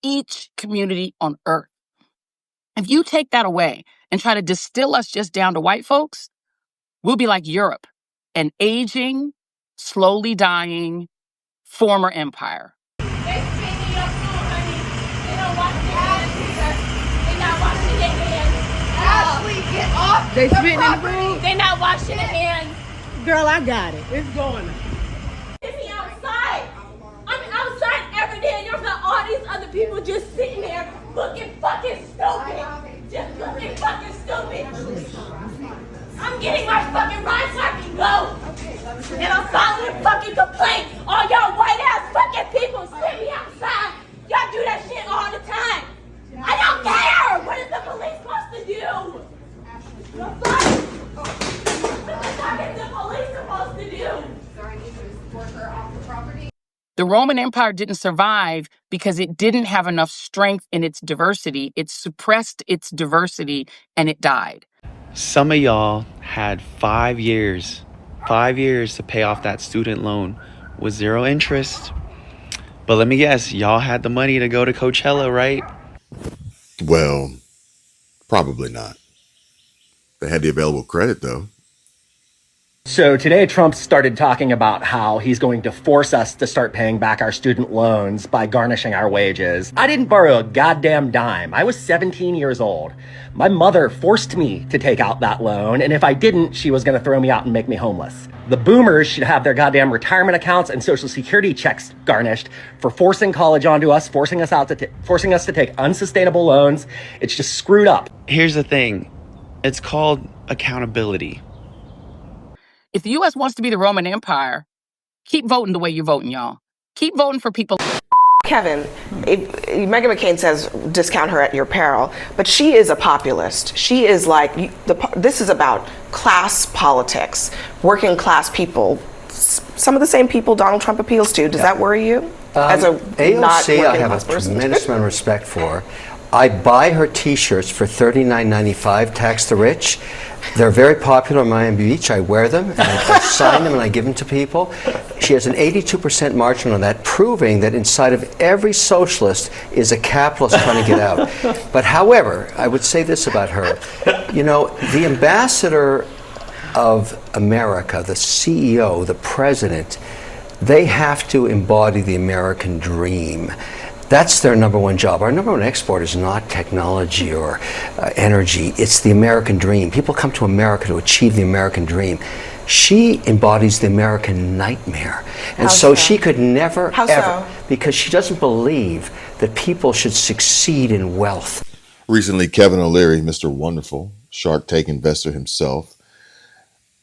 each community on earth. If you take that away and try to distill us just down to white folks, we'll be like Europe, an aging, slowly dying former empire. They spitting up food, honey. They don't wash their hands. They're not washing their hands. Ashley, get off They the spitting in the property. food. They're not washing their hands. Girl, I got it. It's going. Get me outside. I'm outside every day, and you're got all these other people just sitting there looking fucking stupid. Just looking fucking stupid. I'm getting my fucking ride so I can go. And I'm filing a fucking complaint. All y'all white ass fucking people sit me outside. Y'all do that shit all the time. I don't care. What is the police supposed to do? The fuck? What the fuck is the police supposed to do? The Roman Empire didn't survive because it didn't have enough strength in its diversity. It suppressed its diversity and it died. Some of y'all had 5 years to pay off that student loan with zero interest. But let me guess, y'all had the money to go to Coachella, right? Well, probably not. They had the available credit, though. So today Trump started talking about how he's going to force us to start paying back our student loans by garnishing our wages. I didn't borrow a goddamn dime. I was 17 years old. My mother forced me to take out that loan, and if I didn't, she was going to throw me out and make me homeless. The boomers should have their goddamn retirement accounts and Social Security checks garnished for forcing college onto us, forcing us to take unsustainable loans. It's just screwed up. Here's the thing. It's called accountability. If the U.S. wants to be the Roman Empire, keep voting the way you're voting, y'all. Keep voting for people. Kevin, Meghan McCain says discount her at your peril, but she is a populist. She is like, this is about class politics, working class people, some of the same people Donald Trump appeals to. Does that worry you? As a AOC, I have a tremendous amount of respect for. I buy her T-shirts for $39.95, tax the rich. They're very popular in Miami Beach. I wear them, and I sign them, and I give them to people. She has an 82% margin on that, proving that inside of every socialist is a capitalist trying to get out. But however, I would say this about her. You know, the ambassador of America, the CEO, the president, they have to embody the American dream. That's their number one job. Our number one export is not technology or energy. It's the American dream. People come to America to achieve the American dream. She embodies the American nightmare. And so she could never, ever, because she doesn't believe that people should succeed in wealth. Recently, Kevin O'Leary, Mr. Wonderful, Shark Tank investor himself,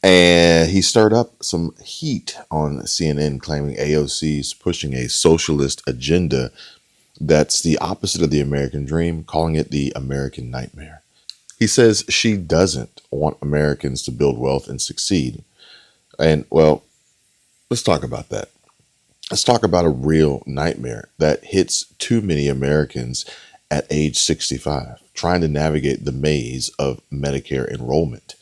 and he stirred up some heat on CNN, claiming AOC's pushing a socialist agenda that's the opposite of the American dream, calling it the American nightmare. He says she doesn't want Americans to build wealth and succeed. And, well, let's talk about that. Let's talk about a real nightmare that hits too many Americans at age 65, trying to navigate the maze of Medicare enrollment.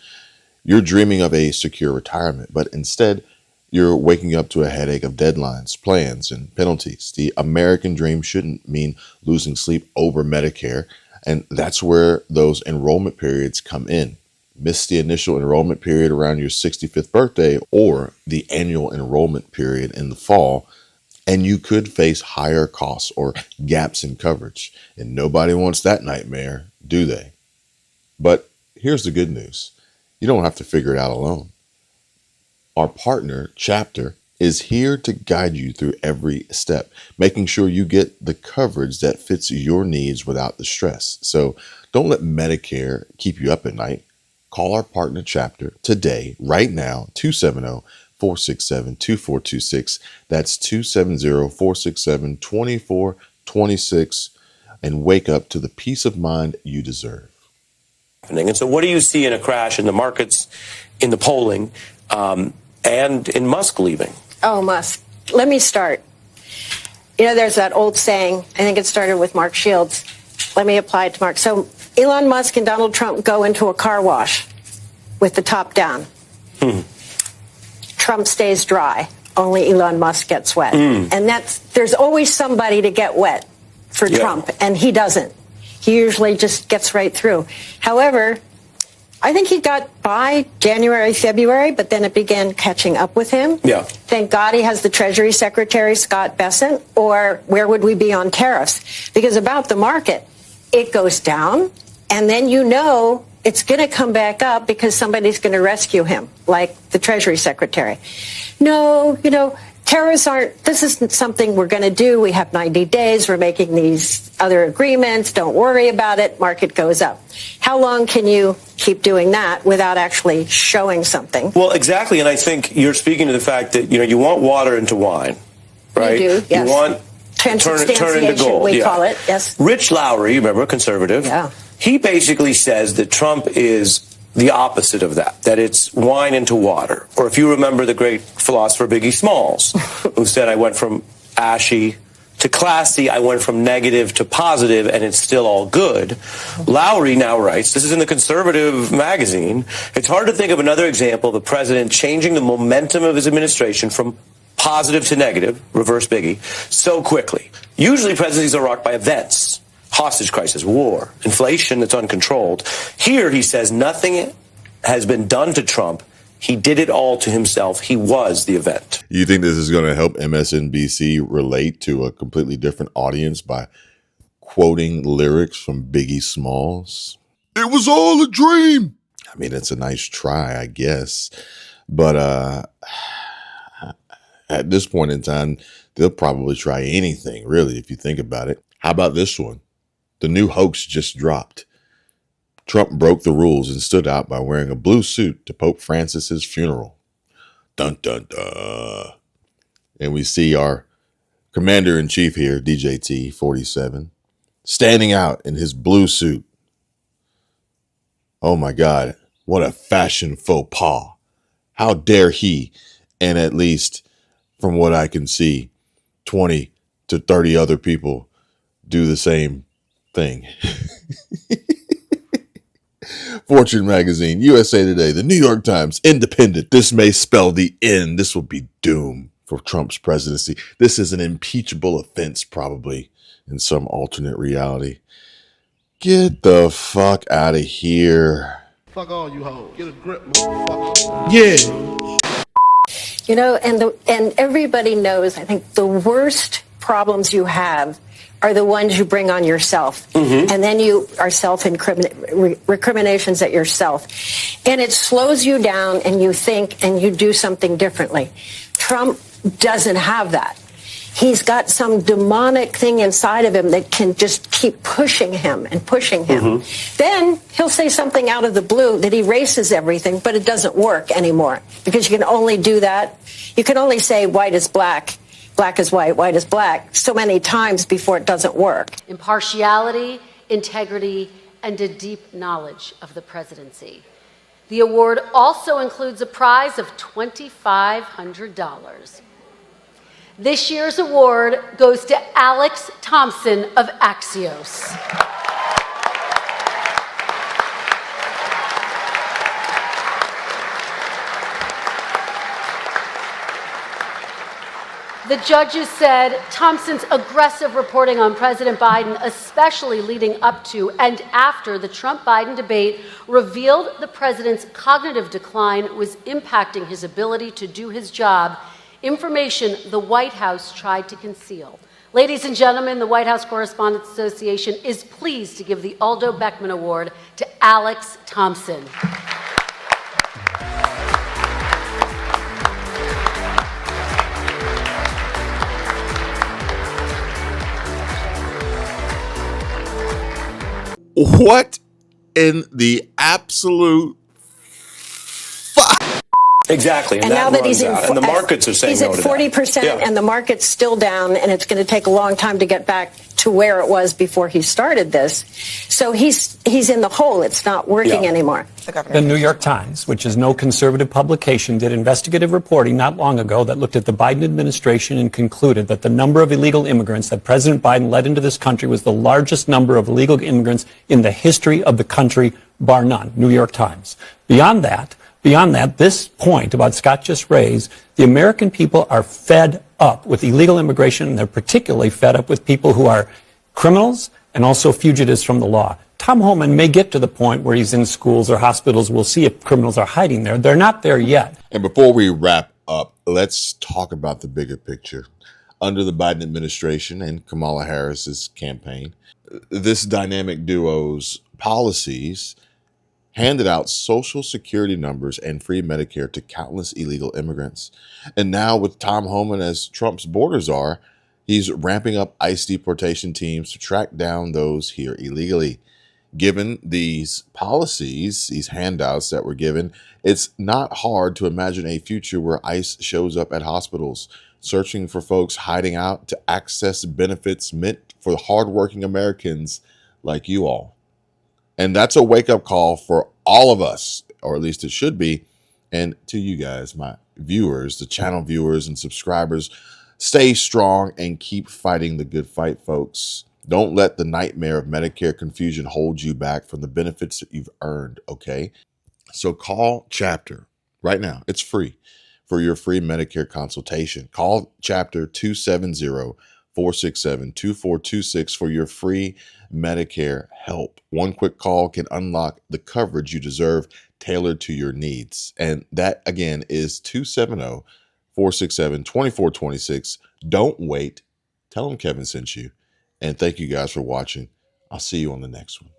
You're dreaming of a secure retirement, but instead, you're waking up to a headache of deadlines, plans, and penalties. The American dream shouldn't mean losing sleep over Medicare, and that's where those enrollment periods come in. Miss the initial enrollment period around your 65th birthday or the annual enrollment period in the fall, and you could face higher costs or gaps in coverage. And nobody wants that nightmare, do they? But here's the good news. You don't have to figure it out alone. Our partner, Chapter, is here to guide you through every step, making sure you get the coverage that fits your needs without the stress. So don't let Medicare keep you up at night. Call our partner, Chapter, today, right now, 270-467-2426. That's 270-467-2426, and wake up to the peace of mind you deserve. And so what do you see in a crash in the markets, in the polling, and in Musk leaving? Oh, Musk. Let me start. You know, there's that old saying, I think it started with Mark Shields. Let me apply it to Mark. So Elon Musk and Donald Trump go into a car wash with the top down. Trump stays dry. Only Elon Musk gets wet. And there's always somebody to get wet. for Trump, and he doesn't. He usually just gets right through. However, I think he got by January, February, but then it began catching up with him. Yeah. Thank God he has the Treasury Secretary, Scott Bessent, or where would we be on tariffs? Because about the market, it goes down, and then you know it's going to come back up because somebody's going to rescue him, like the Treasury Secretary. No, you know, terrorists aren't, this isn't something we're going to do. We have 90 days. We're making these other agreements. Don't worry about it. Market goes up. How long can you keep doing that without actually showing something? Well, exactly. And I think you're speaking to the fact that, you want water into wine, right? You do, yes. You want turn into gold. We call it, yes. Rich Lowry, remember, conservative. Yeah. He basically says that Trump is the opposite of that it's wine into water. Or if you remember the great philosopher Biggie Smalls, who said, I went from ashy to classy, I went from negative to positive, and it's still all good. Lowry now writes, this is in the Conservative magazine, it's hard to think of another example of the president changing the momentum of his administration from positive to negative, reverse Biggie, so quickly. Usually presidencies are rocked by events. Hostage crisis, war, inflation that's uncontrolled. Here, he says, nothing has been done to Trump. He did it all to himself. He was the event. You think this is going to help MSNBC relate to a completely different audience by quoting lyrics from Biggie Smalls? It was all a dream. I mean, it's a nice try, I guess. But at this point in time, they'll probably try anything, really, if you think about it. How about this one? The new hoax just dropped. Trump broke the rules and stood out by wearing a blue suit to Pope Francis's funeral. Dun, dun, dun. And we see our commander-in-chief here, DJT 47, standing out in his blue suit. Oh my God, what a fashion faux pas. How dare he, and at least from what I can see, 20 to 30 other people do the same thing. Fortune magazine, USA Today, the New York Times, Independent. This may spell the end. This will be doom for Trump's presidency. This is an impeachable offense, probably, in some alternate reality. Get the fuck out of here. Fuck all you hoes. Get a grip, motherfucker. Yeah. You know, and everybody knows, I think the worst problems you have are the ones you bring on yourself. Mm-hmm. And then you are recriminations at yourself. And it slows you down and you think and you do something differently. Trump doesn't have that. He's got some demonic thing inside of him that can just keep pushing him and pushing him. Mm-hmm. Then he'll say something out of the blue that erases everything, but it doesn't work anymore because you can only do that. You can only say white is black. Black is white, white is black, so many times before it doesn't work. Impartiality, integrity, and a deep knowledge of the presidency. The award also includes a prize of $2,500. This year's award goes to Alex Thompson of Axios. The judges said Thompson's aggressive reporting on President Biden, especially leading up to and after the Trump-Biden debate, revealed the president's cognitive decline was impacting his ability to do his job, information the White House tried to conceal. Ladies and gentlemen, the White House Correspondents Association is pleased to give the Aldo Beckman Award to Alex Thompson. What in the absolute fuck? Exactly. And now that he's in, and the markets are saying he's at 40%, and the market's still down, and it's going to take a long time to get back to where it was before he started this. So he's in the hole. It's not working anymore. The New York Times, which is no conservative publication, did investigative reporting not long ago that looked at the Biden administration and concluded that the number of illegal immigrants that President Biden led into this country was the largest number of illegal immigrants in the history of the country, bar none. New York Times. Beyond that, this point about Scott just raised, the American people are fed up with illegal immigration, and they're particularly fed up with people who are criminals and also fugitives from the law. Tom Homan may get to the point where he's in schools or hospitals. We'll see if criminals are hiding there. They're not there yet. And before we wrap up, let's talk about the bigger picture. Under the Biden administration and Kamala Harris's campaign, this dynamic duo's policies handed out Social Security numbers and free Medicare to countless illegal immigrants. And now with Tom Homan as Trump's border czar, he's ramping up ICE deportation teams to track down those here illegally. Given these policies, these handouts that were given, it's not hard to imagine a future where ICE shows up at hospitals, searching for folks hiding out to access benefits meant for hardworking Americans like you all. And that's a wake-up call for all of us, or at least it should be. And to you guys, my viewers, the channel viewers and subscribers, stay strong and keep fighting the good fight, folks. Don't let the nightmare of Medicare confusion hold you back from the benefits that you've earned, okay? So call Chapter right now. It's free for your free Medicare consultation. Call Chapter 270-467-2426 for your free Medicare help. One quick call can unlock the coverage you deserve, tailored to your needs. And that, again, is 270-467-2426. Don't wait. Tell them Kevin sent you. And thank you guys for watching. I'll see you on the next one.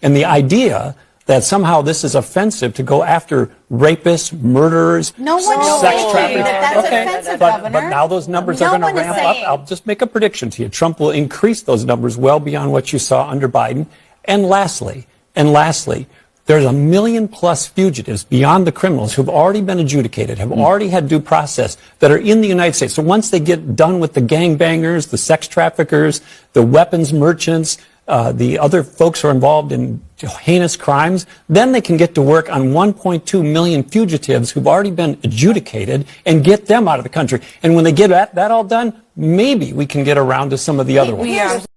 And the idea that somehow this is offensive to go after rapists, murderers, No one is sex saying traffickers. that that's offensive, but Governor. now those numbers No are going one to is ramp saying. up. I'll just make a prediction to you. Trump will increase those numbers well beyond what you saw under Biden. And lastly, there's 1 million plus fugitives beyond the criminals who've already been adjudicated, have already had due process, that are in the United States. So once they get done with the gangbangers, the sex traffickers, the weapons merchants, the other folks who are involved in heinous crimes, then they can get to work on 1.2 million fugitives who've already been adjudicated and get them out of the country. And when they get that all done, maybe we can get around to some of the other ones.